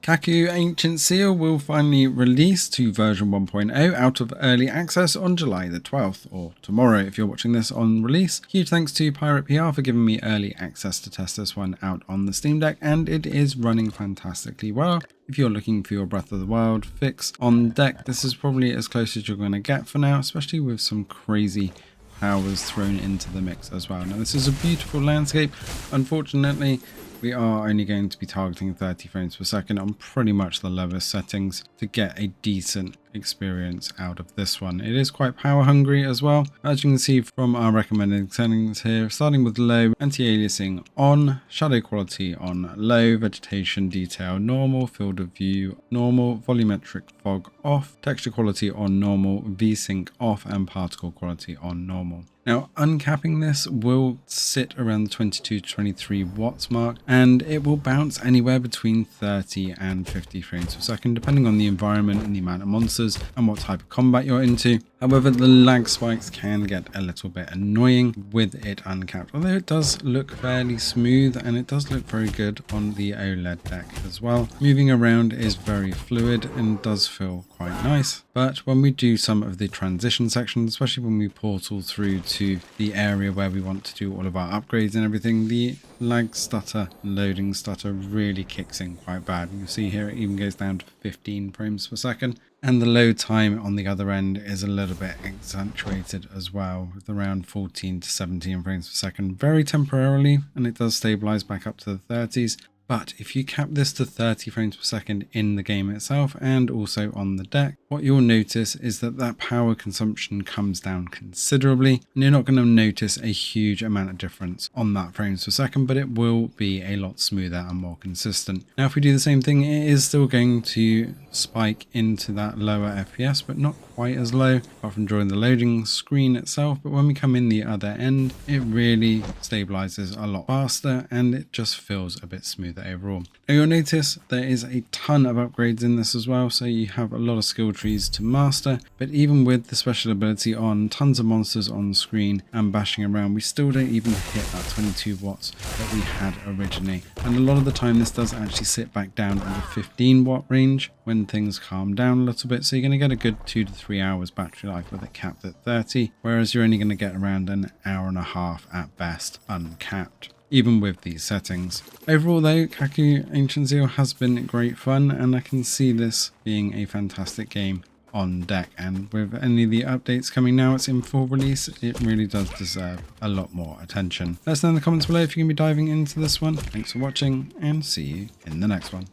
KAKU Ancient Seal will finally release to version 1.0 out of early access on July the 12th, or tomorrow if you're watching this on release. Huge thanks to Pirate PR for giving me early access to test this one out on the Steam Deck, and it is running fantastically well. If you're looking for your Breath of the Wild fix on deck, this is probably as close as you're going to get for now, especially with some crazy powers thrown into the mix as well. Now this is a beautiful landscape. Unfortunately, we are only going to be targeting 30 frames per second on pretty much the lowest settings to get a decent experience out of this one. It is quite power hungry as well, as you can see from our recommended settings here, starting with low, anti-aliasing on, shadow quality on low, vegetation detail normal, field of view normal, volumetric fog off, texture quality on normal, VSync off, and particle quality on normal. Now, uncapping this will sit around the 22 to 23 watts mark, and it will bounce anywhere between 30 and 50 frames per second, depending on the environment and the amount of monsters and what type of combat you're into. However, the lag spikes can get a little bit annoying with it uncapped, although it does look fairly smooth and it does look very good on the OLED deck as well. Moving around is very fluid and does feel quite nice, but when we do some of the transition sections, especially when we portal through to the area where we want to do all of our upgrades and everything, the lag stutter, loading stutter really kicks in quite bad. You see here it even goes down to 15 frames per second. And the load time on the other end is a little bit accentuated as well, with around 14 to 17 frames per second, very temporarily, and it does stabilize back up to the 30s. But if you cap this to 30 frames per second in the game itself and also on the deck, what you'll notice is that that power consumption comes down considerably, and you're not going to notice a huge amount of difference on that frames per second, but it will be a lot smoother and more consistent. Now, if we do the same thing, it is still going to spike into that lower FPS, but not quite as low, apart from during the loading screen itself. But when we come in the other end, it really stabilizes a lot faster and it just feels a bit smoother overall. Now you'll notice there is a ton of upgrades in this as well, so you have a lot of skill trees to master, but even with the special ability on, tons of monsters on screen and bashing around, we still don't even hit that 22 watts that we had originally, and a lot of the time this does actually sit back down at the 15 watt range when things calm down a little bit, so you're going to get a good 2 to 3 hours battery life with it capped at 30, whereas you're only going to get around an hour and a half at best uncapped, even with these settings. Overall though, KAKU Ancient Seal has been great fun, and I can see this being a fantastic game on deck, and with any of the updates coming now, it's in full release, it really does deserve a lot more attention. Let us know in the comments below if you're going to be diving into this one. Thanks for watching, and see you in the next one.